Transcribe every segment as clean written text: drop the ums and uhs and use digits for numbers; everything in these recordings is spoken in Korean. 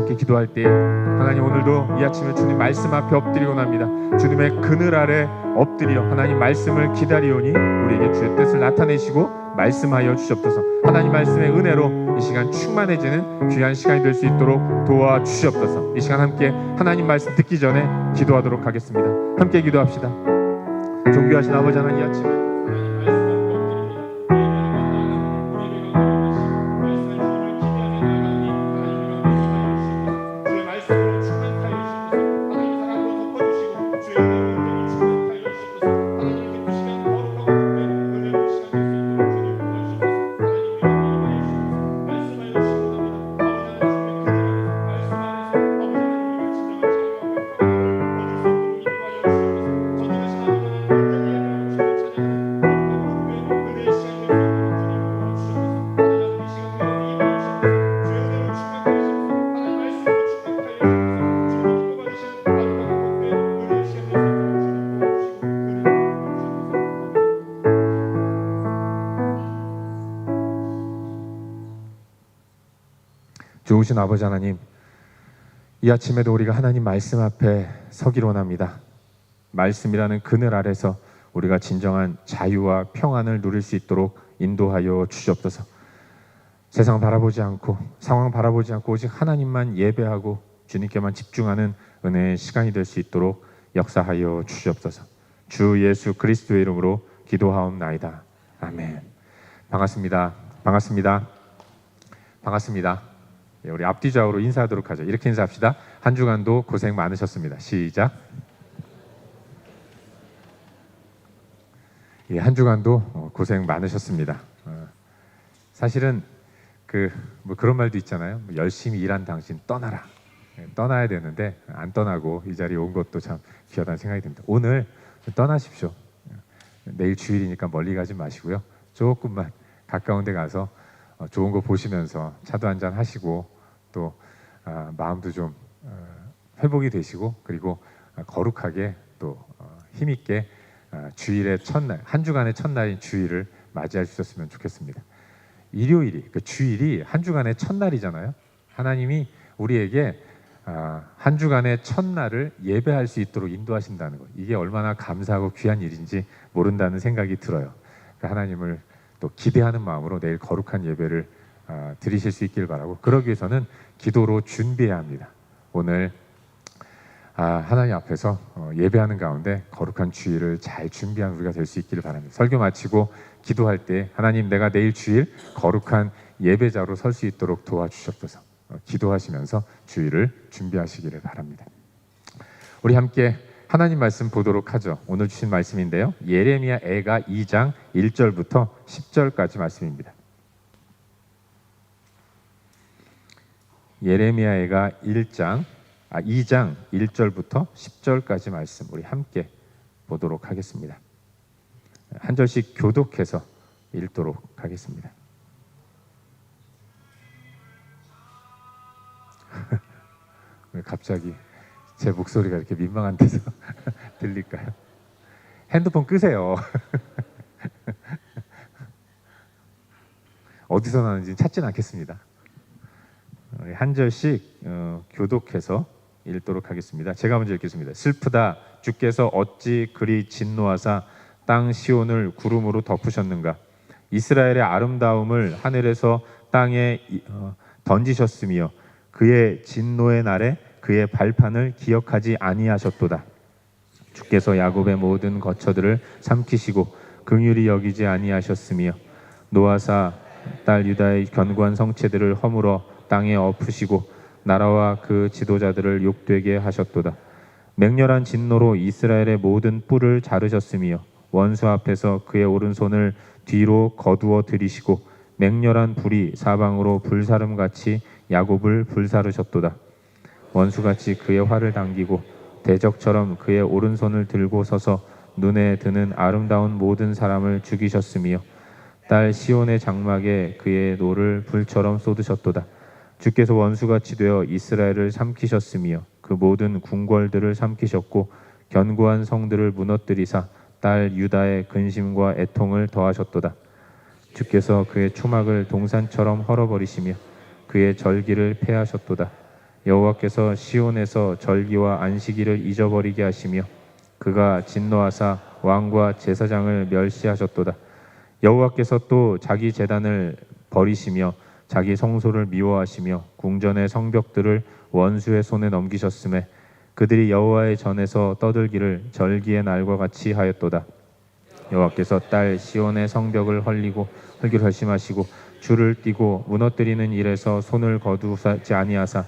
함께 기도할 때 하나님, 오늘도 이 아침에 주님 말씀 앞에 엎드리곤 합니다. 주님의 그늘 아래 엎드려 하나님 말씀을 기다리오니 우리에게 주의 뜻을 나타내시고 말씀하여 주시옵소서. 하나님 말씀의 은혜로 이 시간 충만해지는 귀한 시간이 될 수 있도록 도와주시옵소서. 이 시간 함께 하나님 말씀 듣기 전에 기도하도록 하겠습니다. 함께 기도합시다. 존귀하신 아버지 하나님, 이 아침에 좋으신 아버지 하나님, 이 아침에도 우리가 하나님 말씀 앞에 서기로 원합니다. 말씀이라는 그늘 아래서 우리가 진정한 자유와 평안을 누릴 수 있도록 인도하여 주시옵소서. 세상 바라보지 않고 상황 바라보지 않고 오직 하나님만 예배하고 주님께만 집중하는 은혜의 시간이 될 수 있도록 역사하여 주시옵소서. 주 예수 그리스도의 이름으로 기도하옵나이다. 아멘. 반갑습니다. 반갑습니다. 반갑습니다. 우리 앞뒤좌우로 인사하도록 하죠. 이렇게 인사합시다. 한 주간도 고생 많으셨습니다. 시작. 예, 한 주간도 고생 많으셨습니다. 사실은 그런 말도 있잖아요. 열심히 일한 당신 떠나라. 떠나야 되는데 안 떠나고 이 자리에 온 것도 참 귀하다는 생각이 듭니다. 오늘 떠나십시오. 내일 주일이니까 멀리 가지 마시고요. 조금만 가까운 데 가서 좋은 거 보시면서 차도 한잔 하시고 또 마음도 좀 회복이 되시고, 그리고 거룩하게 또 힘있게 주일의 첫날, 한 주간의 첫날인 주일을 맞이할 수 있었으면 좋겠습니다. 일요일이, 주일이 한 주간의 첫날이잖아요. 하나님이 우리에게 한 주간의 첫날을 예배할 수 있도록 인도하신다는 것, 이게 얼마나 감사하고 귀한 일인지 모른다는 생각이 들어요. 하나님을 또 기대하는 마음으로 내일 거룩한 예배를 드리실 수 있기를 바라고, 그러기 위해서는 기도로 준비해야 합니다. 오늘 하나님 앞에서 예배하는 가운데 거룩한 주일을 잘 준비한 우리가 될 수 있기를 바랍니다. 설교 마치고 기도할 때 하나님, 내가 내일 주일 거룩한 예배자로 설 수 있도록 도와주시옵소서. 기도하시면서 주일을 준비하시기를 바랍니다. 우리 함께 하나님 말씀 보도록 하죠. 오늘 주신 말씀인데요, 예레미야 애가 2장 1절부터 10절까지 말씀입니다. 예레미야 애가 2장 1절부터 10절까지 말씀 우리 함께 보도록 하겠습니다. 한 절씩 교독해서 읽도록 하겠습니다. 왜 갑자기 제 목소리가 이렇게 민망한 데서 들릴까요? 핸드폰 끄세요. 어디서 나는지 찾진 않겠습니다. 한 절씩 교독해서 읽도록 하겠습니다. 제가 먼저 읽겠습니다. 슬프다, 주께서 어찌 그리 진노하사 땅 시온을 구름으로 덮으셨는가. 이스라엘의 아름다움을 하늘에서 땅에 던지셨으며 그의 진노의 날에 그의 발판을 기억하지 아니하셨도다. 주께서 야곱의 모든 거처들을 삼키시고 긍휼히 여기지 아니하셨으며 노아사 딸 유다의 견고한 성체들을 허물어 땅에 엎으시고 나라와 그 지도자들을 욕되게 하셨도다. 맹렬한 진노로 이스라엘의 모든 뿔을 자르셨으며 원수 앞에서 그의 오른손을 뒤로 거두어 들이시고 맹렬한 불이 사방으로 불사름같이 야곱을 불사르셨도다. 원수같이 그의 활을 당기고 대적처럼 그의 오른손을 들고 서서 눈에 드는 아름다운 모든 사람을 죽이셨으며 딸 시온의 장막에 그의 노를 불처럼 쏟으셨도다. 주께서 원수같이 되어 이스라엘을 삼키셨으며 그 모든 궁궐들을 삼키셨고 견고한 성들을 무너뜨리사 딸 유다의 근심과 애통을 더하셨도다. 주께서 그의 초막을 동산처럼 헐어버리시며 그의 절기를 폐하셨도다. 여호와께서 시온에서 절기와 안식일을 잊어버리게 하시며 그가 진노하사 왕과 제사장을 멸시하셨도다. 여호와께서 또 자기 제단을 버리시며 자기 성소를 미워하시며 궁전의 성벽들을 원수의 손에 넘기셨음에 그들이 여호와의 전에서 떠들기를 절기의 날과 같이 하였도다. 여호와께서 딸 시온의 성벽을 헐리고 흙을 결심하시고 줄을 띠고 무너뜨리는 일에서 손을 거두지 아니하사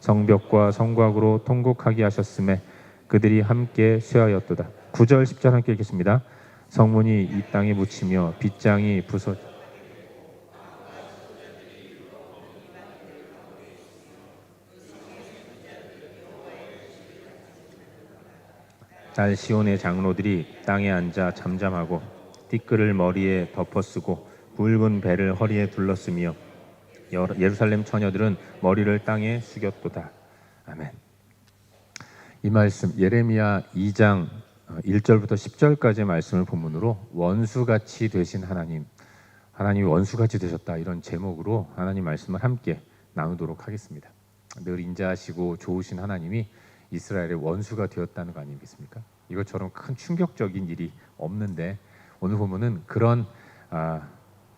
성벽과 성곽으로 통곡하게 하셨음에 그들이 함께 쇠하였도다. 9절 10절 함께 읽겠습니다. 성문이 이 땅에 묻히며 빗장이 부서 딸 시온의 장로들이 땅에 앉아 잠잠하고 띠끌을 머리에 덮어쓰고 붉은 배를 허리에 둘렀으며 예루살렘 처녀들은 머리를 땅에 숙였도다. 아멘. 이 말씀 예레미야 2장 1절부터 10절까지의 말씀을 본문으로 원수같이 되신 하나님, 하나님이 원수같이 되셨다, 이런 제목으로 하나님 말씀을 함께 나누도록 하겠습니다. 늘 인자하시고 좋으신 하나님이 이스라엘의 원수가 되었다는 거 아니겠습니까? 이것처럼 큰 충격적인 일이 없는데 오늘 보면은 그런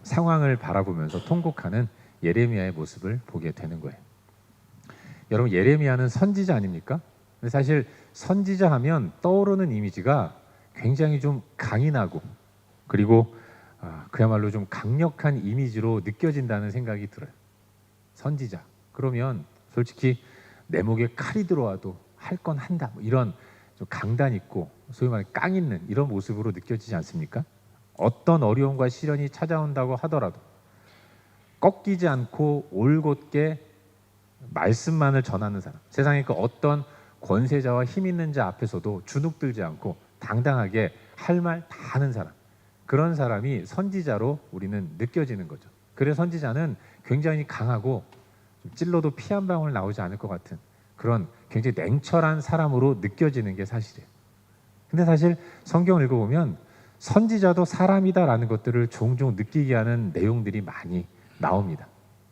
상황을 바라보면서 통곡하는 예레미야의 모습을 보게 되는 거예요. 여러분, 예레미야는 선지자 아닙니까? 근데 사실 선지자 하면 떠오르는 이미지가 굉장히 좀 강인하고 그리고 그야말로 좀 강력한 이미지로 느껴진다는 생각이 들어요. 선지자 그러면 솔직히 내 목에 칼이 들어와도 할 건 한다, 뭐 이런 좀 강단 있고 소위 말해 깡 있는 이런 모습으로 느껴지지 않습니까? 어떤 어려움과 시련이 찾아온다고 하더라도 꺾이지 않고 올곧게 말씀만을 전하는 사람, 세상의 그 어떤 권세자와 힘 있는 자 앞에서도 주눅들지 않고 당당하게 할 말 다 하는 사람, 그런 사람이 선지자로 우리는 느껴지는 거죠. 그래서 선지자는 굉장히 강하고 찔러도 피 한 방울 나오지 않을 것 같은 그런 굉장히 냉철한 사람으로 느껴지는 게 사실이에요. 근데 사실 성경을 읽어보면 선지자도 사람이다라는 것들을 종종 느끼게 하는 내용들이 많이 나옵니다.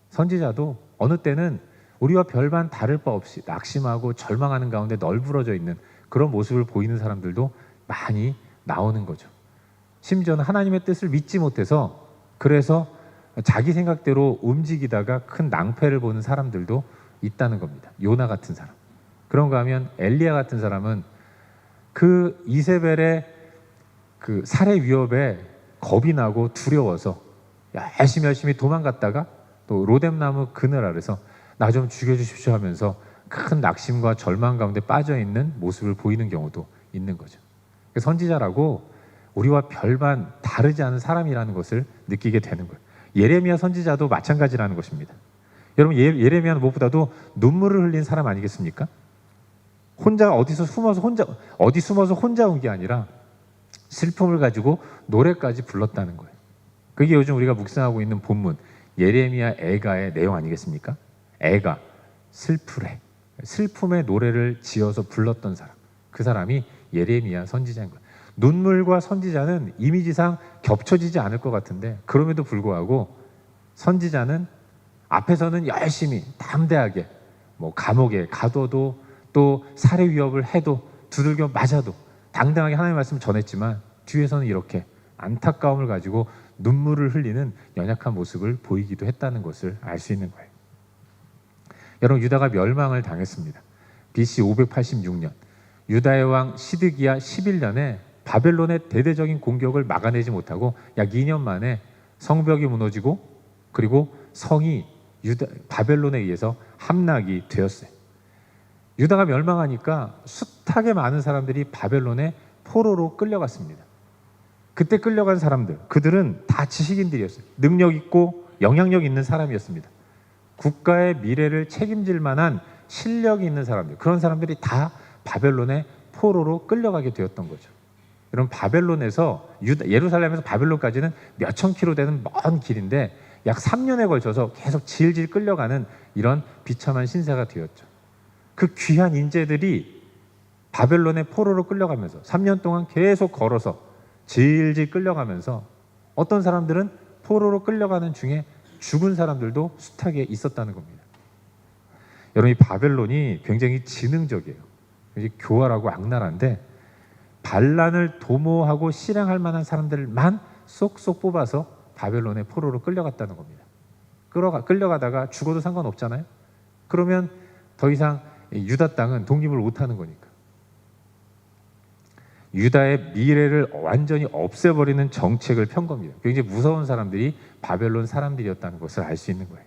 선지자도 어느 때는 우리와 별반 다를 바 없이 낙심하고 절망하는 가운데 널브러져 있는 그런 모습을 보이는 사람들도 많이 나오는 거죠. 심지어는 하나님의 뜻을 믿지 못해서 그래서 자기 생각대로 움직이다가 큰 낭패를 보는 사람들도 있다는 겁니다. 요나 같은 사람. 그런가 하면 엘리야 같은 사람은 그 이세벨의 그 살해 위협에 겁이 나고 두려워서 열심히 도망갔다가 또 로뎀나무 그늘 아래서 나 좀 죽여주십시오 하면서 큰 낙심과 절망 가운데 빠져있는 모습을 보이는 경우도 있는 거죠. 선지자라고 우리와 별반 다르지 않은 사람이라는 것을 느끼게 되는 거예요. 예레미야 선지자도 마찬가지라는 것입니다. 여러분, 예레미야는 무엇보다도 눈물을 흘린 사람 아니겠습니까? 혼자 숨어서 혼자 온 게 아니라 슬픔을 가지고 노래까지 불렀다는 거예요. 그게 요즘 우리가 묵상하고 있는 본문 예레미야 애가의 내용 아니겠습니까? 애가 슬프래, 슬픔의 노래를 지어서 불렀던 사람, 그 사람이 예레미야 선지자인 거예요. 눈물과 선지자는 이미지상 겹쳐지지 않을 것 같은데 그럼에도 불구하고 선지자는 앞에서는 열심히 담대하게 뭐 감옥에 가둬도 또 살해 위협을 해도 두들겨 맞아도 당당하게 하나님의 말씀을 전했지만 뒤에서는 이렇게 안타까움을 가지고 눈물을 흘리는 연약한 모습을 보이기도 했다는 것을 알 수 있는 거예요. 여러분, 유다가 멸망을 당했습니다. BC 586년 유다의 왕 시드기야 11년에 바벨론의 대대적인 공격을 막아내지 못하고 약 2년 만에 성벽이 무너지고 그리고 성이 바벨론에 의해서 함락이 되었어요. 유다가 멸망하니까 숱하게 많은 사람들이 바벨론의 포로로 끌려갔습니다. 그때 끌려간 사람들, 그들은 다 지식인들이었어요. 능력 있고 영향력 있는 사람이었습니다. 국가의 미래를 책임질 만한 실력이 있는 사람들, 그런 사람들이 다 바벨론의 포로로 끌려가게 되었던 거죠. 여러분, 바벨론에서 예루살렘에서 바벨론까지는 몇천 킬로 되는 먼 길인데 약 3년에 걸쳐서 계속 질질 끌려가는 이런 비참한 신세가 되었죠. 그 귀한 인재들이 바벨론의 포로로 끌려가면서 3년 동안 계속 걸어서 질질 끌려가면서 어떤 사람들은 포로로 끌려가는 중에 죽은 사람들도 숱하게 있었다는 겁니다. 여러분, 이 바벨론이 굉장히 지능적이에요. 굉장히 교활하고 악랄한데 반란을 도모하고 실행할 만한 사람들만 쏙쏙 뽑아서 바벨론의 포로로 끌려갔다는 겁니다. 끌려가다가 죽어도 상관없잖아요. 그러면 더 이상 유다 땅은 독립을 못하는 거니까. 유다의 미래를 완전히 없애버리는 정책을 편 겁니다. 굉장히 무서운 사람들이 바벨론 사람들이었다는 것을 알 수 있는 거예요.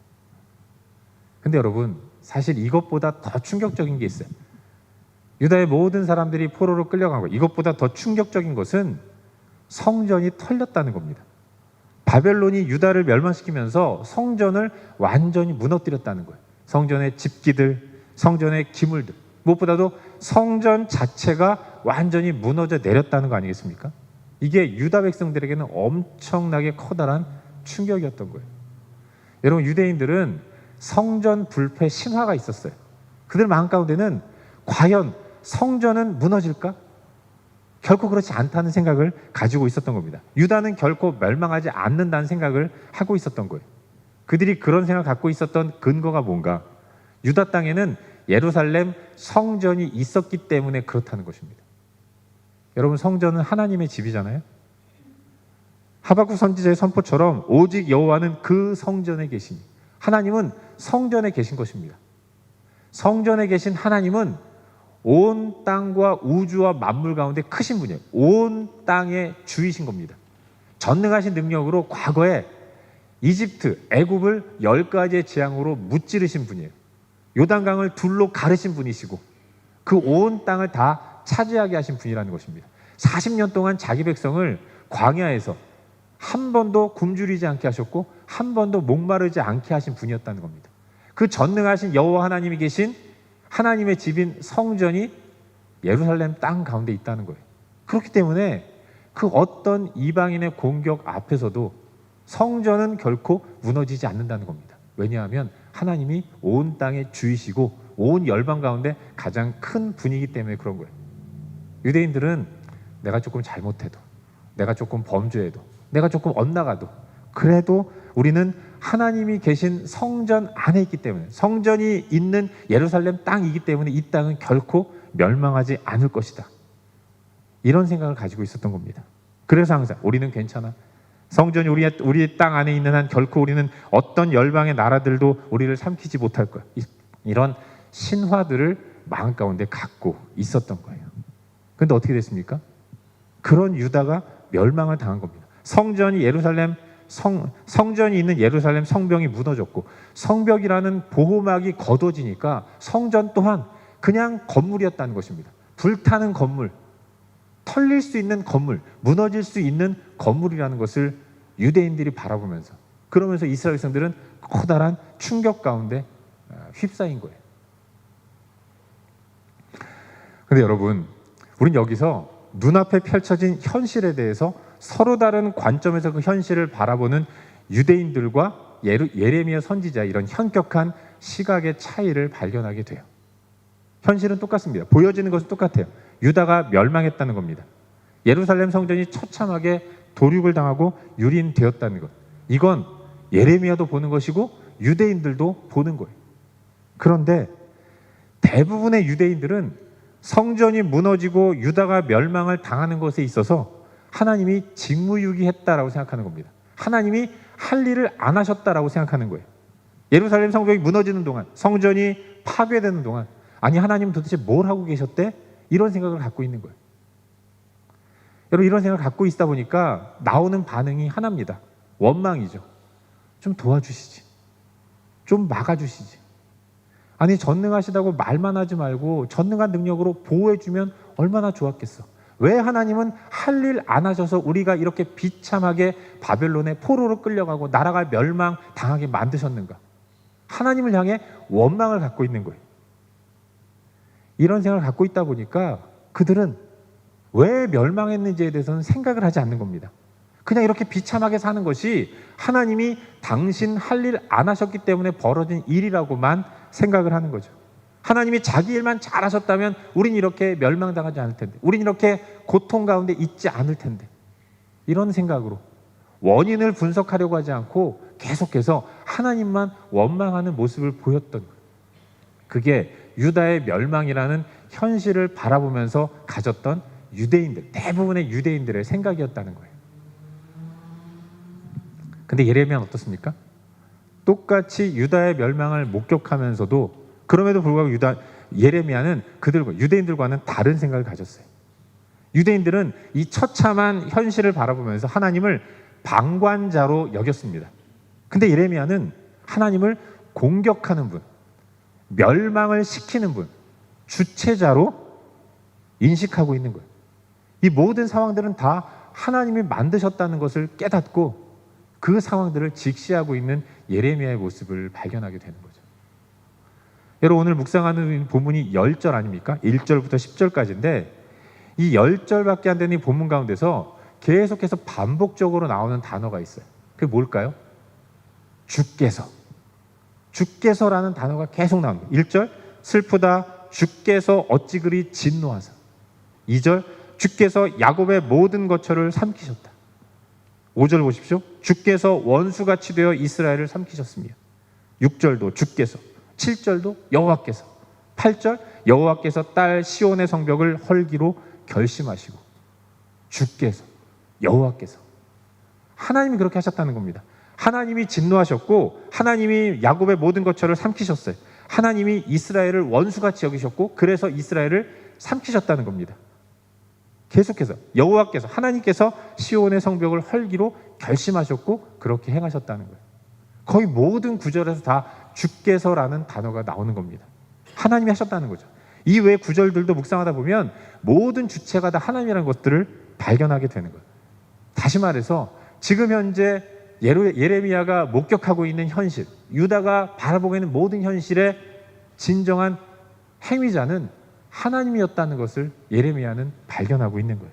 근데 여러분, 사실 이것보다 더 충격적인 게 있어요. 유다의 모든 사람들이 포로로 끌려간 거예요. 이것보다 더 충격적인 것은 성전이 털렸다는 겁니다. 바벨론이 유다를 멸망시키면서 성전을 완전히 무너뜨렸다는 거예요. 성전의 집기들, 성전의 기물들, 무엇보다도 성전 자체가 완전히 무너져 내렸다는 거 아니겠습니까? 이게 유다 백성들에게는 엄청나게 커다란 충격이었던 거예요. 여러분, 유대인들은 성전 불패 신화가 있었어요. 그들 마음 가운데는 과연 성전은 무너질까? 결코 그렇지 않다는 생각을 가지고 있었던 겁니다. 유다는 결코 멸망하지 않는다는 생각을 하고 있었던 거예요. 그들이 그런 생각을 갖고 있었던 근거가 뭔가? 유다 땅에는 예루살렘 성전이 있었기 때문에 그렇다는 것입니다. 여러분, 성전은 하나님의 집이잖아요. 하박국 선지자의 선포처럼 오직 여호와는 그 성전에 계시니, 하나님은 성전에 계신 것입니다. 성전에 계신 하나님은 온 땅과 우주와 만물 가운데 크신 분이에요. 온 땅의 주이신 겁니다. 전능하신 능력으로 과거에 이집트, 애굽을 10가지의 재앙으로 무찌르신 분이에요. 요단강을 둘로 가르신 분이시고 그 온 땅을 다 차지하게 하신 분이라는 것입니다. 40년 동안 자기 백성을 광야에서 한 번도 굶주리지 않게 하셨고 한 번도 목마르지 않게 하신 분이었다는 겁니다. 그 전능하신 여호와 하나님이 계신 하나님의 집인 성전이 예루살렘 땅 가운데 있다는 거예요. 그렇기 때문에 그 어떤 이방인의 공격 앞에서도 성전은 결코 무너지지 않는다는 겁니다. 왜냐하면 하나님이 온 땅의 주이시고 온 열방 가운데 가장 큰 분이기 때문에 그런 거예요. 유대인들은 내가 조금 잘못해도, 내가 조금 범죄해도, 내가 조금 엇나가도 그래도 우리는 하나님이 계신 성전 안에 있기 때문에, 성전이 있는 예루살렘 땅이기 때문에 이 땅은 결코 멸망하지 않을 것이다. 이런 생각을 가지고 있었던 겁니다. 그래서 항상 우리는 괜찮아. 성전이 우리 땅 안에 있는 한 결코 우리는 어떤 열방의 나라들도 우리를 삼키지 못할 거야. 이런 신화들을 마음 가운데 갖고 있었던 거예요. 그런데 어떻게 됐습니까? 그런 유다가 멸망을 당한 겁니다. 성전이 있는 예루살렘 성벽이 무너졌고 성벽이라는 보호막이 걷어지니까 성전 또한 그냥 건물이었다는 것입니다. 불타는 건물, 털릴 수 있는 건물, 무너질 수 있는 건물이라는 것을 유대인들이 바라보면서, 그러면서 이스라엘 백성들은 커다란 충격 가운데 휩싸인 거예요. 그런데 여러분, 우린 여기서 눈앞에 펼쳐진 현실에 대해서 서로 다른 관점에서 그 현실을 바라보는 유대인들과 예레미야 선지자, 이런 현격한 시각의 차이를 발견하게 돼요. 현실은 똑같습니다. 보여지는 것은 똑같아요. 유다가 멸망했다는 겁니다. 예루살렘 성전이 처참하게 도륙을 당하고 유린되었다는 것, 이건 예레미야도 보는 것이고 유대인들도 보는 거예요. 그런데 대부분의 유대인들은 성전이 무너지고 유다가 멸망을 당하는 것에 있어서 하나님이 직무유기했다라고 생각하는 겁니다. 하나님이 할 일을 안 하셨다라고 생각하는 거예요. 예루살렘 성벽이 무너지는 동안, 성전이 파괴되는 동안, 아니 하나님 도대체 뭘 하고 계셨대? 이런 생각을 갖고 있는 거예요. 여러분, 이런 생각을 갖고 있다 보니까 나오는 반응이 하나입니다. 원망이죠. 좀 도와주시지, 좀 막아주시지. 아니 전능하시다고 말만 하지 말고 전능한 능력으로 보호해주면 얼마나 좋았겠어. 왜 하나님은 할 일 안 하셔서 우리가 이렇게 비참하게 바벨론의 포로로 끌려가고 나라가 멸망당하게 만드셨는가? 하나님을 향해 원망을 갖고 있는 거예요. 이런 생각을 갖고 있다 보니까 그들은 왜 멸망했는지에 대해서는 생각을 하지 않는 겁니다. 그냥 이렇게 비참하게 사는 것이 하나님이 당신 할 일 안 하셨기 때문에 벌어진 일이라고만 생각을 하는 거죠. 하나님이 자기 일만 잘하셨다면 우린 이렇게 멸망당하지 않을 텐데, 우린 이렇게 고통 가운데 있지 않을 텐데, 이런 생각으로 원인을 분석하려고 하지 않고 계속해서 하나님만 원망하는 모습을 보였던 거예요. 그게 유다의 멸망이라는 현실을 바라보면서 가졌던 유대인들, 대부분의 유대인들의 생각이었다는 거예요. 근데 예레미야는 어떻습니까? 똑같이 유다의 멸망을 목격하면서도 그럼에도 불구하고 예레미야는 유대인들과는 다른 생각을 가졌어요. 유대인들은 이 처참한 현실을 바라보면서 하나님을 방관자로 여겼습니다. 근데 예레미야는 하나님을 공격하는 분, 멸망을 시키는 분, 주체자로 인식하고 있는 거예요. 이 모든 상황들은 다 하나님이 만드셨다는 것을 깨닫고 그 상황들을 직시하고 있는 예레미야의 모습을 발견하게 되는 거죠. 여러분, 오늘 묵상하는 본문이 10절 아닙니까? 1절부터 10절까지인데 이 10절밖에 안 되는 이 본문 가운데서 계속해서 반복적으로 나오는 단어가 있어요. 그게 뭘까요? 주께서라는 단어가 계속 나옵니다. 1절, 슬프다 주께서 어찌 그리 진노하사. 2절, 주께서 야곱의 모든 거처를 삼키셨다. 5절 보십시오. 주께서 원수같이 되어 이스라엘을 삼키셨으며. 6절도 주께서, 7절도 여호와께서, 8절 여호와께서 딸 시온의 성벽을 헐기로 결심하시고. 주께서, 여호와께서, 하나님이 그렇게 하셨다는 겁니다. 하나님이 진노하셨고 하나님이 야곱의 모든 거처를 삼키셨어요. 하나님이 이스라엘을 원수같이 여기셨고 그래서 이스라엘을 삼키셨다는 겁니다. 계속해서 여호와께서, 하나님께서 시온의 성벽을 헐기로 결심하셨고 그렇게 행하셨다는 거예요. 거의 모든 구절에서 다 주께서라는 단어가 나오는 겁니다. 하나님이 하셨다는 거죠. 이 외 구절들도 묵상하다 보면 모든 주체가 다 하나님이라는 것들을 발견하게 되는 거예요. 다시 말해서 지금 현재 예레미야가 목격하고 있는 현실, 유다가 바라보고 있는 모든 현실의 진정한 행위자는 하나님이었다는 것을 예레미야는 발견하고 있는 거예요.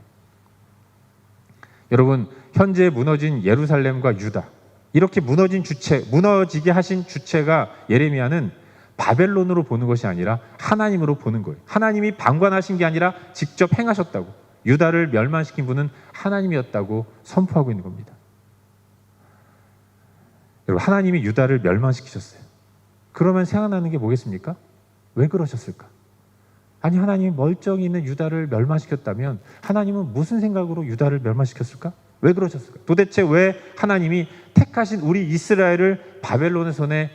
여러분, 현재 무너진 예루살렘과 유다, 이렇게 무너지게 하신 주체가 예레미야는 바벨론으로 보는 것이 아니라 하나님으로 보는 거예요. 하나님이 방관하신 게 아니라 직접 행하셨다고, 유다를 멸망시킨 분은 하나님이었다고 선포하고 있는 겁니다. 여러분, 하나님이 유다를 멸망시키셨어요. 그러면 생각나는 게 뭐겠습니까? 왜 그러셨을까? 아니, 하나님이 멀쩡히 있는 유다를 멸망시켰다면 하나님은 무슨 생각으로 유다를 멸망시켰을까? 왜 그러셨을까? 도대체 왜 하나님이 택하신 우리 이스라엘을 바벨론의 손에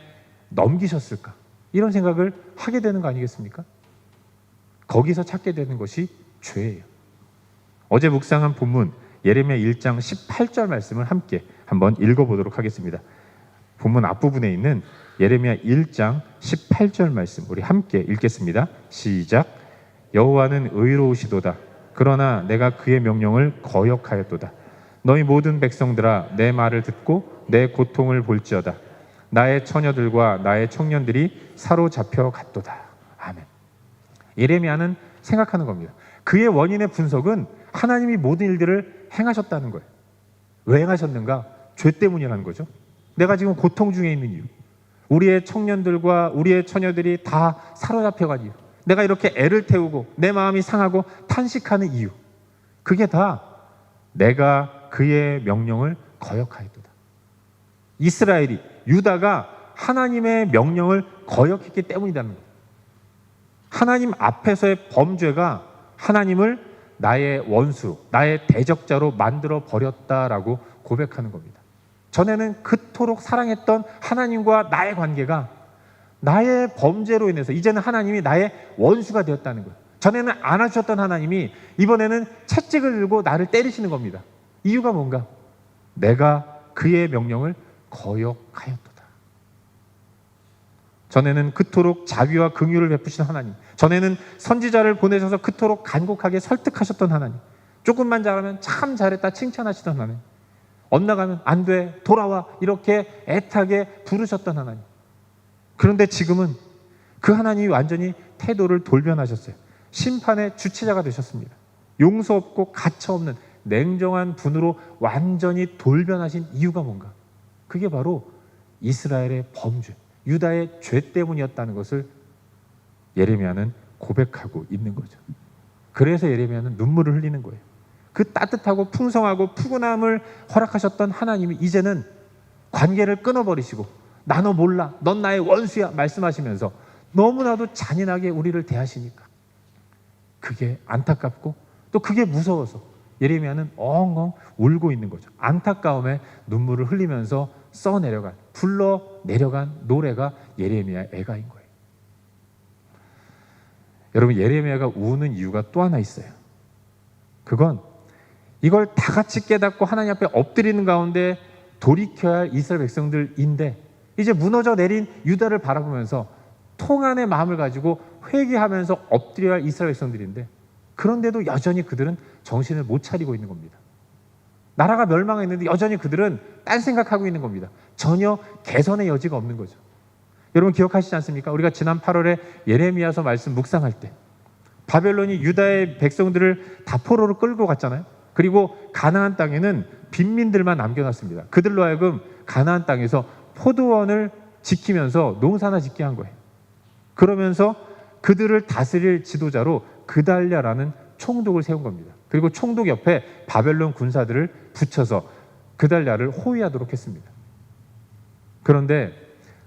넘기셨을까? 이런 생각을 하게 되는 거 아니겠습니까? 거기서 찾게 되는 것이 죄예요. 어제 묵상한 본문 예레미야 1장 18절 말씀을 함께 한번 읽어보도록 하겠습니다. 본문 앞부분에 있는 예레미야 1장 18절 말씀 우리 함께 읽겠습니다. 시작. 여호와는 의로우시도다. 그러나 내가 그의 명령을 거역하였도다. 너희 모든 백성들아, 내 말을 듣고 내 고통을 볼지어다. 나의 처녀들과 나의 청년들이 사로잡혀 갔도다. 아멘. 예레미야는 생각하는 겁니다. 그의 원인의 분석은 하나님이 모든 일들을 행하셨다는 거예요. 왜 행하셨는가? 죄 때문이라는 거죠. 내가 지금 고통 중에 있는 이유, 우리의 청년들과 우리의 처녀들이 다 사로잡혀간 이유, 내가 이렇게 애를 태우고 내 마음이 상하고 탄식하는 이유, 그게 다 내가 그의 명령을 거역하였도다. 이스라엘이, 유다가 하나님의 명령을 거역했기 때문이라는 거예요. 하나님 앞에서의 범죄가 하나님을 나의 원수, 나의 대적자로 만들어 버렸다라고 고백하는 겁니다. 전에는 그토록 사랑했던 하나님과 나의 관계가 나의 범죄로 인해서 이제는 하나님이 나의 원수가 되었다는 거예요. 전에는 안아주셨던 하나님이 이번에는 채찍을 들고 나를 때리시는 겁니다. 이유가 뭔가? 내가 그의 명령을 거역하였도다. 전에는 그토록 자비와 긍휼을 베푸신 하나님, 전에는 선지자를 보내셔서 그토록 간곡하게 설득하셨던 하나님, 조금만 잘하면 참 잘했다 칭찬하시던 하나님, 엇나가면 안 돼, 돌아와, 이렇게 애타게 부르셨던 하나님. 그런데 지금은 그 하나님이 완전히 태도를 돌변하셨어요. 심판의 주체자가 되셨습니다. 용서 없고 가차 없는 냉정한 분으로 완전히 돌변하신 이유가 뭔가? 그게 바로 이스라엘의 범죄, 유다의 죄 때문이었다는 것을 예레미야는 고백하고 있는 거죠. 그래서 예레미야는 눈물을 흘리는 거예요. 그 따뜻하고 풍성하고 푸근함을 허락하셨던 하나님이 이제는 관계를 끊어버리시고 나 너 몰라, 넌 나의 원수야 말씀하시면서 너무나도 잔인하게 우리를 대하시니까 그게 안타깝고 또 그게 무서워서 예레미야는 엉엉 울고 있는 거죠. 안타까움에 눈물을 흘리면서 써내려간, 불러내려간 노래가 예레미야의 애가인 거예요. 여러분, 예레미야가 우는 이유가 또 하나 있어요. 그건 이걸 다 같이 깨닫고 하나님 앞에 엎드리는 가운데 돌이켜야 할 이스라엘 백성들인데 이제 무너져 내린 유다를 바라보면서 통안의 마음을 가지고 회개하면서 엎드려야 할 이스라엘 백성들인데 그런데도 여전히 그들은 정신을 못 차리고 있는 겁니다. 나라가 멸망했는데 여전히 그들은 딴 생각하고 있는 겁니다. 전혀 개선의 여지가 없는 거죠. 여러분 기억하시지 않습니까? 우리가 지난 8월에 예레미야서 말씀 묵상할 때 바벨론이 유다의 백성들을 다 포로로 끌고 갔잖아요. 그리고 가나안 땅에는 빈민들만 남겨놨습니다. 그들로 하여금 가나안 땅에서 포도원을 지키면서 농사나 짓게 한 거예요. 그러면서 그들을 다스릴 지도자로 그달랴라는 총독을 세운 겁니다. 그리고 총독 옆에 바벨론 군사들을 붙여서 그달랴를 호위하도록 했습니다. 그런데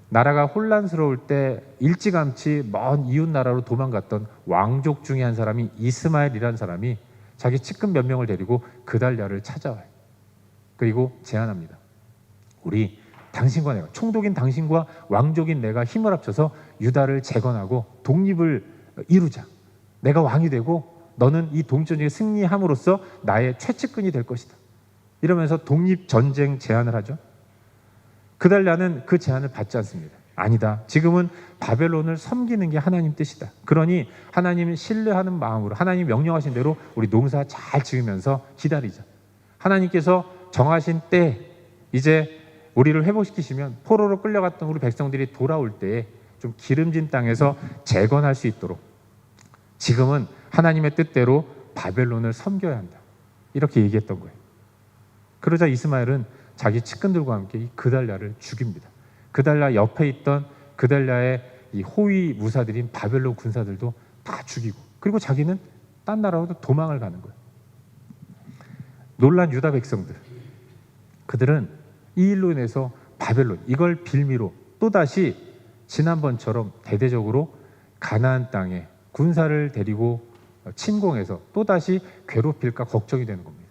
나라가 혼란스러울 때 일찌감치 먼 이웃 나라로 도망갔던 왕족 중에 한 사람이 이스마엘이라는 사람이 자기 측근 몇 명을 데리고 그달랴를 찾아와요. 그리고 제안합니다. 우리 당신과 내가, 총독인 당신과 왕족인 내가 힘을 합쳐서 유다를 재건하고 독립을 이루자. 내가 왕이 되고 너는 이 독립전쟁에 승리함으로써 나의 최측근이 될 것이다. 이러면서 독립전쟁 제안을 하죠. 그달랴는 그 제안을 받지 않습니다. 아니다. 지금은 바벨론을 섬기는 게 하나님 뜻이다. 그러니 하나님을 신뢰하는 마음으로 하나님 명령하신 대로 우리 농사 잘 지으면서 기다리자. 하나님께서 정하신 때 이제 우리를 회복시키시면 포로로 끌려갔던 우리 백성들이 돌아올 때에 좀 기름진 땅에서 재건할 수 있도록 지금은 하나님의 뜻대로 바벨론을 섬겨야 한다. 이렇게 얘기했던 거예요. 그러자 이스마엘은 자기 측근들과 함께 이 그달랴를 죽입니다. 그달랴 옆에 있던 그달랴의 이 호위 무사들인 바벨론 군사들도 다 죽이고 그리고 자기는 딴 나라로 도망을 가는 거예요. 놀란 유다 백성들, 그들은 이 일로 인해서 바벨론, 이걸 빌미로 또다시 지난번처럼 대대적으로 가나안 땅에 군사를 데리고 침공해서 또다시 괴롭힐까 걱정이 되는 겁니다.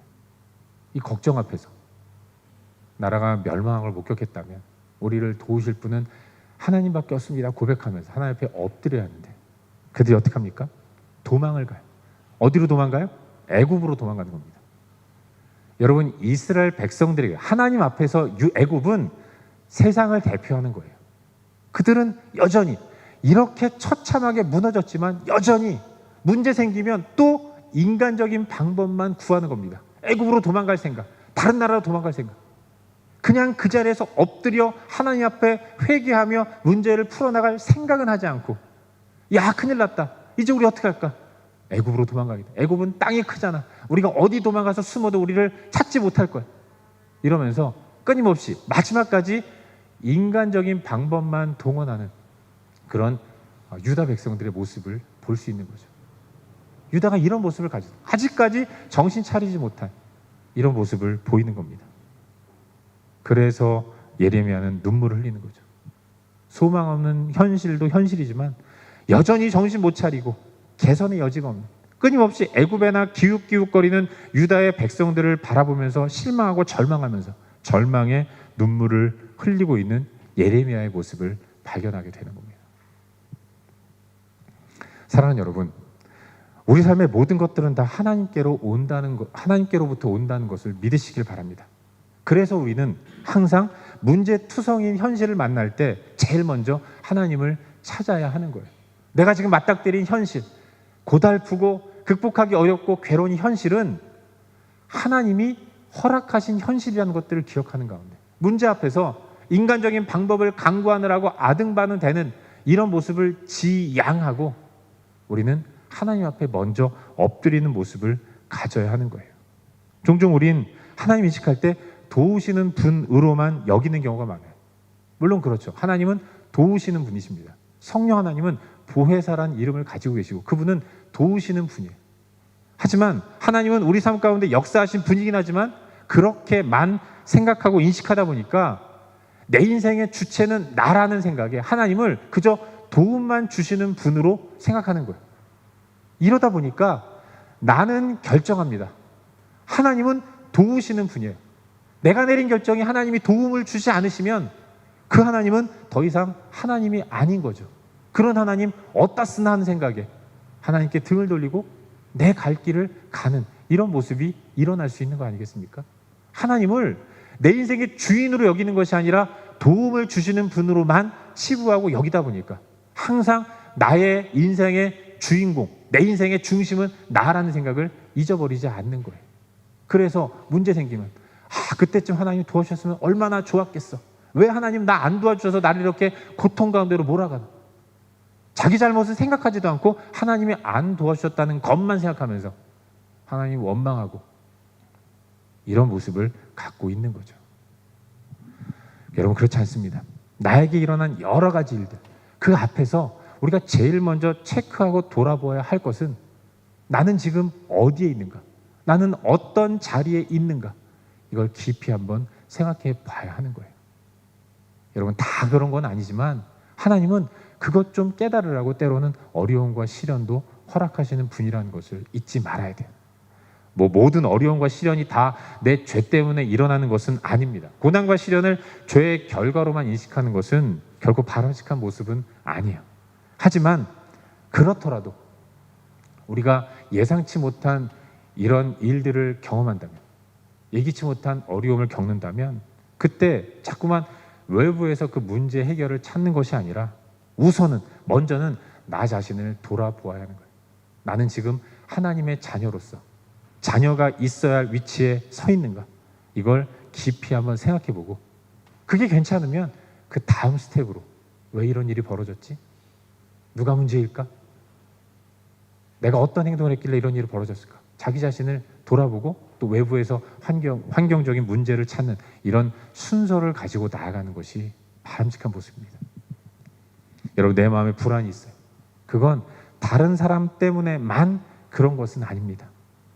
이 걱정 앞에서 나라가 멸망을 목격했다면 우리를 도우실 분은 하나님밖에 없습니다 고백하면서 하나님 앞에 엎드려야 하는데 그들이 어떻게 합니까? 도망을 가요. 어디로 도망가요? 애굽으로 도망가는 겁니다. 여러분, 이스라엘 백성들에게 하나님 앞에서 애굽은 세상을 대표하는 거예요. 그들은 여전히 이렇게 처참하게 무너졌지만 여전히 문제 생기면 또 인간적인 방법만 구하는 겁니다. 애굽으로 도망갈 생각, 다른 나라로 도망갈 생각. 그냥 그 자리에서 엎드려 하나님 앞에 회개하며 문제를 풀어나갈 생각은 하지 않고 야 큰일 났다. 이제 우리 어떻게 할까? 애굽으로 도망가겠다. 애굽은 땅이 크잖아. 우리가 어디 도망가서 숨어도 우리를 찾지 못할 거야. 이러면서 끊임없이 마지막까지 인간적인 방법만 동원하는 그런 유다 백성들의 모습을 볼 수 있는 거죠. 유다가 이런 모습을 가지고 아직까지 정신 차리지 못한 이런 모습을 보이는 겁니다. 그래서 예레미야는 눈물을 흘리는 거죠. 소망 없는 현실도 현실이지만 여전히 정신 못 차리고 개선의 여지가 없는 끊임없이 애굽에나 기웃기웃거리는 유다의 백성들을 바라보면서 실망하고 절망하면서 절망의 눈물을 흘리고 있는 예레미야의 모습을 발견하게 되는 겁니다. 사랑하는 여러분, 우리 삶의 모든 것들은 다 하나님께로부터 온다는 것을 믿으시길 바랍니다. 그래서 우리는 항상 문제투성인 현실을 만날 때 제일 먼저 하나님을 찾아야 하는 거예요. 내가 지금 맞닥뜨린 현실, 고달프고 극복하기 어렵고 괴로운 현실은 하나님이 허락하신 현실이라는 것들을 기억하는 가운데 문제 앞에서 인간적인 방법을 강구하느라고 아등바등 되는 이런 모습을 지양하고 우리는 하나님 앞에 먼저 엎드리는 모습을 가져야 하는 거예요. 종종 우린 하나님 인식할 때 도우시는 분으로만 여기는 경우가 많아요. 물론 그렇죠. 하나님은 도우시는 분이십니다. 성령 하나님은 보혜사라는 이름을 가지고 계시고 그분은 도우시는 분이에요. 하지만 하나님은 우리 삶 가운데 역사하신 분이긴 하지만 그렇게만 생각하고 인식하다 보니까 내 인생의 주체는 나라는 생각에 하나님을 그저 도움만 주시는 분으로 생각하는 거예요. 이러다 보니까 나는 결정합니다. 하나님은 도우시는 분이에요. 내가 내린 결정이 하나님이 도움을 주지 않으시면 그 하나님은 더 이상 하나님이 아닌 거죠. 그런 하나님 어디다 쓰나 하는 생각에 하나님께 등을 돌리고 내 갈 길을 가는 이런 모습이 일어날 수 있는 거 아니겠습니까? 하나님을 내 인생의 주인으로 여기는 것이 아니라 도움을 주시는 분으로만 치부하고 여기다 보니까 항상 나의 인생의 주인공, 내 인생의 중심은 나라는 생각을 잊어버리지 않는 거예요. 그래서 문제 생기면 그때쯤 하나님 도와주셨으면 얼마나 좋았겠어. 왜 하나님 나 안 도와주셔서 나를 이렇게 고통 가운데로 몰아가나. 자기 잘못을 생각하지도 않고 하나님이 안 도와주셨다는 것만 생각하면서 하나님 원망하고 이런 모습을 갖고 있는 거죠. 여러분 그렇지 않습니다. 나에게 일어난 여러 가지 일들 그 앞에서 우리가 제일 먼저 체크하고 돌아보아야 할 것은 나는 지금 어디에 있는가? 나는 어떤 자리에 있는가? 이걸 깊이 한번 생각해 봐야 하는 거예요. 여러분 다 그런 건 아니지만 하나님은 그것 좀 깨달으라고 때로는 어려움과 시련도 허락하시는 분이라는 것을 잊지 말아야 돼요. 모든 어려움과 시련이 다 내 죄 때문에 일어나는 것은 아닙니다. 고난과 시련을 죄의 결과로만 인식하는 것은 결코 바람직한 모습은 아니에요. 하지만 그렇더라도 우리가 예상치 못한 이런 일들을 경험한다면, 예기치 못한 어려움을 겪는다면 그때 자꾸만 외부에서 그 문제 해결을 찾는 것이 아니라 우선은 먼저는 나 자신을 돌아보아야 하는 거예요. 나는 지금 하나님의 자녀로서 자녀가 있어야 할 위치에 서 있는가? 이걸 깊이 한번 생각해보고 그게 괜찮으면 그 다음 스텝으로 왜 이런 일이 벌어졌지? 누가 문제일까? 내가 어떤 행동을 했길래 이런 일이 벌어졌을까? 자기 자신을 돌아보고 또 외부에서 환경적인 문제를 찾는 이런 순서를 가지고 나아가는 것이 바람직한 모습입니다. 여러분 내 마음에 불안이 있어요. 그건 다른 사람 때문에만 그런 것은 아닙니다.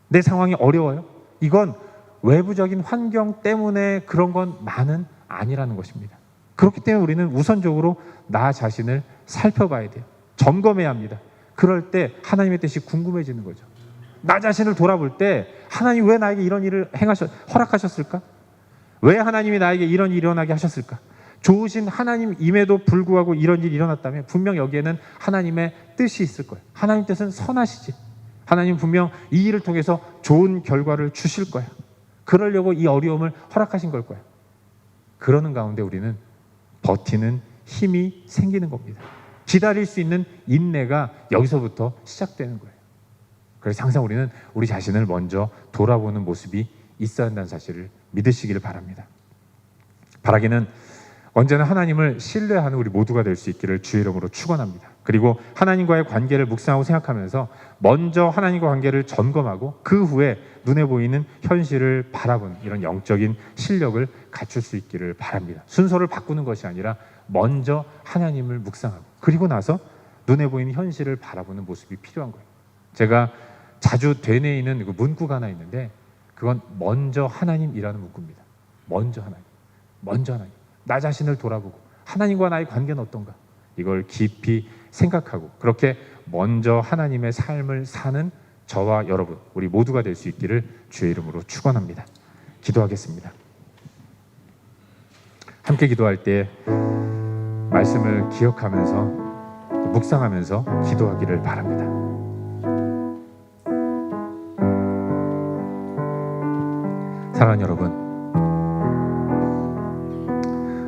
내 상황이 어려워요. 이건 외부적인 환경 때문에 그런 건만은 아니라는 것입니다. 그렇기 때문에 우리는 우선적으로 나 자신을 살펴봐야 돼요. 점검해야 합니다. 그럴 때 하나님의 뜻이 궁금해지는 거죠. 나 자신을 돌아볼 때 하나님 왜 나에게 이런 일을 허락하셨을까? 왜 하나님이 나에게 이런 일이 일어나게 하셨을까? 좋으신 하나님임에도 불구하고 이런 일이 일어났다면 분명 여기에는 하나님의 뜻이 있을 거예요. 하나님 뜻은 선하시지. 하나님 분명 이 일을 통해서 좋은 결과를 주실 거야. 그러려고 이 어려움을 허락하신 걸 거야. 그러는 가운데 우리는 버티는 힘이 생기는 겁니다. 기다릴 수 있는 인내가 여기서부터 시작되는 거예요. 그래서 항상 우리는 우리 자신을 먼저 돌아보는 모습이 있어야 한다는 사실을 믿으시기를 바랍니다. 바라기는 언제나 하나님을 신뢰하는 우리 모두가 될 수 있기를 주의 이름으로 축원합니다. 그리고 하나님과의 관계를 묵상하고 생각하면서 먼저 하나님과 관계를 점검하고 그 후에 눈에 보이는 현실을 바라보는 이런 영적인 실력을 갖출 수 있기를 바랍니다. 순서를 바꾸는 것이 아니라 먼저 하나님을 묵상하고 그리고 나서 눈에 보이는 현실을 바라보는 모습이 필요한 거예요. 제가 자주 되뇌이는 있는 그 문구가 하나 있는데 그건 먼저 하나님이라는 문구입니다. 먼저 하나님, 먼저 하나님. 나 자신을 돌아보고 하나님과 나의 관계는 어떤가? 이걸 깊이 생각하고 그렇게 먼저 하나님의 삶을 사는 저와 여러분, 우리 모두가 될 수 있기를 주의 이름으로 축원합니다. 기도하겠습니다. 함께 기도할 때 말씀을 기억하면서 묵상하면서 기도하기를 바랍니다. 사랑하는 여러분,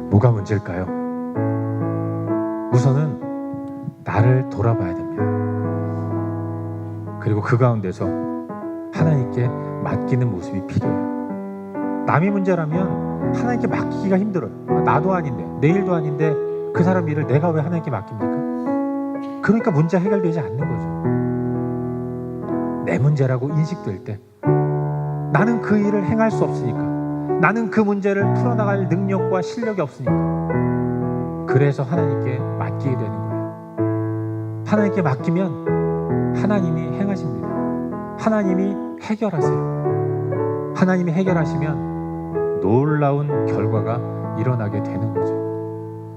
뭐가 문제일까요? 우선은 나를 돌아봐야 됩니다. 그리고 그 가운데서 하나님께 맡기는 모습이 필요해요. 남의 문제라면 하나님께 맡기기가 힘들어요. 나도 아닌데, 내 일도 아닌데 그 사람 일을 내가 왜 하나님께 맡깁니까? 그러니까 문제 해결되지 않는 거죠. 내 문제라고 인식될 때 나는 그 일을 행할 수 없으니까, 나는 그 문제를 풀어나갈 능력과 실력이 없으니까, 그래서 하나님께 맡기게 되는 거예요. 하나님께 맡기면 하나님이 행하십니다. 하나님이 해결하세요. 하나님이 해결하시면 놀라운 결과가 일어나게 되는 거죠.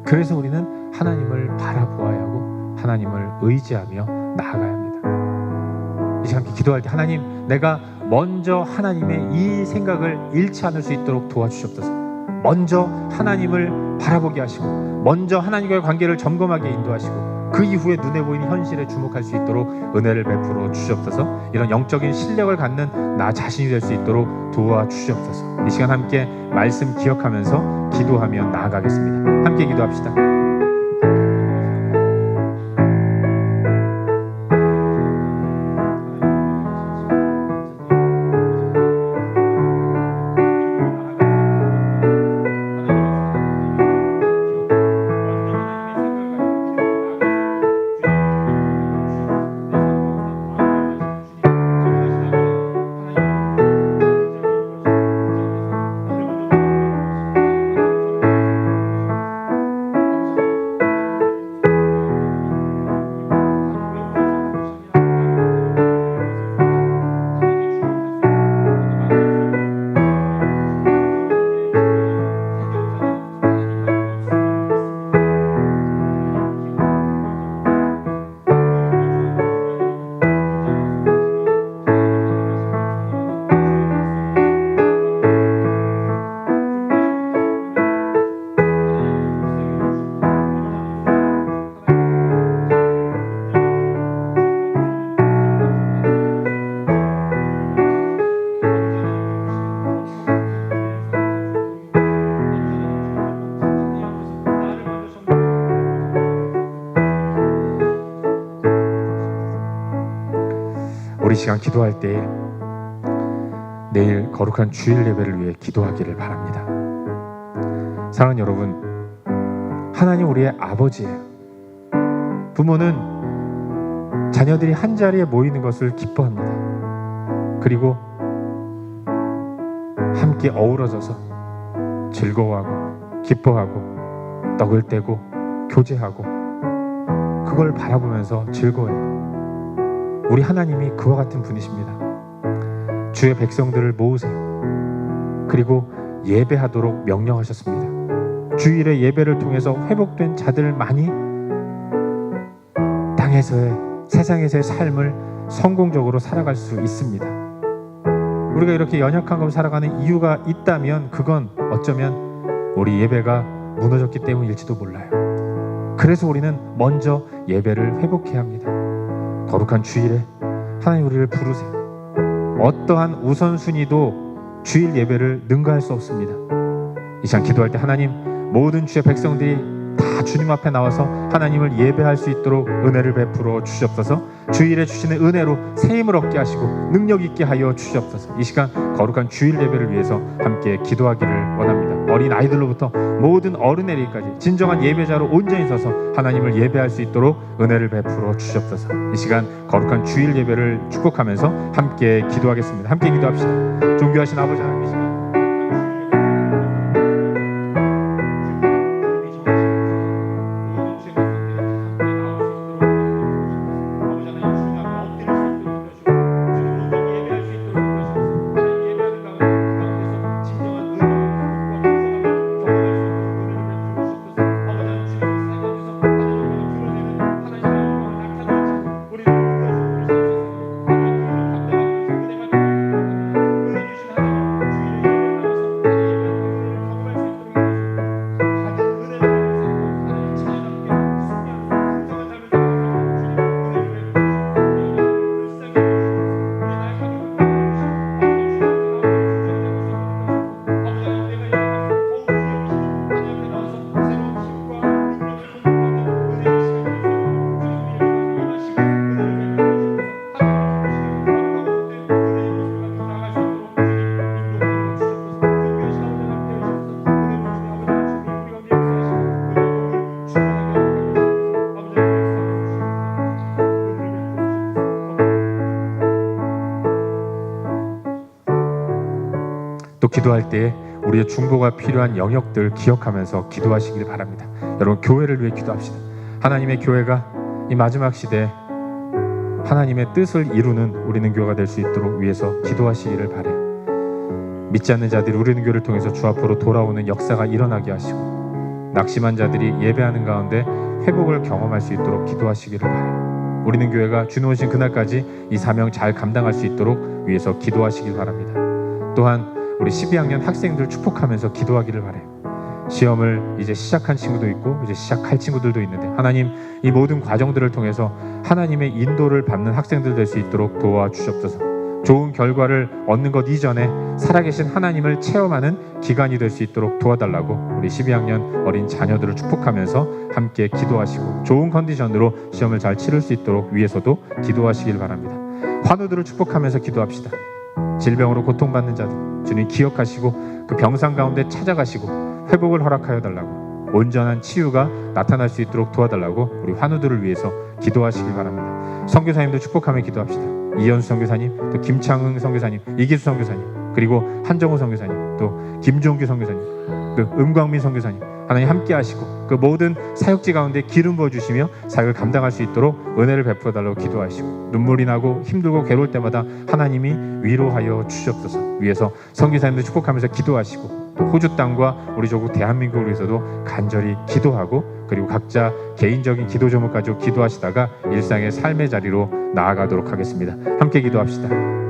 그래서 우리는 하나님을 바라보아야 하고 하나님을 의지하며 나아가야 합니다. 이 시간 기도할 때 하나님, 내가 먼저 하나님의 이 생각을 잃지 않을 수 있도록 도와주시옵소서. 먼저 하나님을 바라보게 하시고 먼저 하나님과의 관계를 점검하게 인도하시고 그 이후에 눈에 보이는 현실에 주목할 수 있도록 은혜를 베풀어 주시옵소서. 이런 영적인 실력을 갖는 나 자신이 될 수 있도록 도와주시옵소서. 이 시간 함께 말씀 기억하면서 기도하며 나아가겠습니다. 함께 기도합시다. 우리 시간 기도할 때 내일 거룩한 주일 예배를 위해 기도하기를 바랍니다. 사랑하는 여러분, 하나님 우리의 아버지예요. 부모는 자녀들이 한 자리에 모이는 것을 기뻐합니다. 그리고 함께 어우러져서 즐거워하고 기뻐하고 떡을 떼고 교제하고 그걸 바라보면서 즐거워해요. 우리 하나님이 그와 같은 분이십니다. 주의 백성들을 모으세요. 그리고 예배하도록 명령하셨습니다. 주일의 예배를 통해서 회복된 자들만이 땅에서의 세상에서의 삶을 성공적으로 살아갈 수 있습니다. 우리가 이렇게 연약한 것을 살아가는 이유가 있다면 그건 어쩌면 우리 예배가 무너졌기 때문일지도 몰라요. 그래서 우리는 먼저 예배를 회복해야 합니다. 거룩한 주일에 하나님 우리를 부르세요. 어떠한 우선순위도 주일 예배를 능가할 수 없습니다. 이 시간 기도할 때 하나님, 모든 주의 백성들이 다 주님 앞에 나와서 하나님을 예배할 수 있도록 은혜를 베풀어 주시옵소서. 주일에 주시는 은혜로 새 힘을 얻게 하시고 능력 있게 하여 주시옵소서. 이 시간 거룩한 주일 예배를 위해서 함께 기도하기를 원합니다. 어린 아이들로부터 모든 어른에게까지 진정한 예배자로 온전히 서서 하나님을 예배할 수 있도록 은혜를 베풀어 주시옵소서. 이 시간 거룩한 주일 예배를 축복하면서 함께 기도하겠습니다. 함께 기도합시다. 존귀하신 아버지 하나님, 이 시간 또 기도할 때 우리의 중보가 필요한 영역들 기억하면서 기도하시길 바랍니다. 여러분, 교회를 위해 기도합시다. 하나님의 교회가 이 마지막 시대에 하나님의 뜻을 이루는 우리는 교회가 될 수 있도록 위해서 기도하시기를 바라요. 믿지 않는 자들이 우리는 교회를 통해서 주 앞으로 돌아오는 역사가 일어나게 하시고, 낙심한 자들이 예배하는 가운데 회복을 경험할 수 있도록 기도하시기를 바라요. 우리는 교회가 주님 오신 그날까지 이 사명 잘 감당할 수 있도록 위해서 기도하시길 바랍니다. 또한 우리 12학년 학생들 축복하면서 기도하기를 바라요. 시험을 이제 시작한 친구도 있고 이제 시작할 친구들도 있는데 하나님, 이 모든 과정들을 통해서 하나님의 인도를 받는 학생들 될 수 있도록 도와주시옵소서. 좋은 결과를 얻는 것 이전에 살아계신 하나님을 체험하는 기간이 될 수 있도록 도와달라고 우리 12학년 어린 자녀들을 축복하면서 함께 기도하시고 좋은 컨디션으로 시험을 잘 치를 수 있도록 위해서도 기도하시길 바랍니다. 환우들을 축복하면서 기도합시다. 질병으로 고통받는 자들 주님 기억하시고 그 병상 가운데 찾아가시고 회복을 허락하여 달라고, 온전한 치유가 나타날 수 있도록 도와달라고 우리 환우들을 위해서 기도하시길 바랍니다. 선교사님도 축복하며 기도합시다. 이현수 선교사님, 또 김창흥 선교사님, 이기수 선교사님, 그리고 한정호 선교사님, 또 김종규 선교사님, 그 음광민 선교사님, 하나님 함께 하시고 그 모든 사역지 가운데 기름 부어주시며 사역을 감당할 수 있도록 은혜를 베풀어 달라고 기도하시고, 눈물이 나고 힘들고 괴로울 때마다 하나님이 위로하여 주시옵소서. 위에서 선교사님들 축복하면서 기도하시고, 또 호주 땅과 우리 조국 대한민국을 위해서도 간절히 기도하고, 그리고 각자 개인적인 기도 제목 가지고 기도하시다가 일상의 삶의 자리로 나아가도록 하겠습니다. 함께 기도합시다.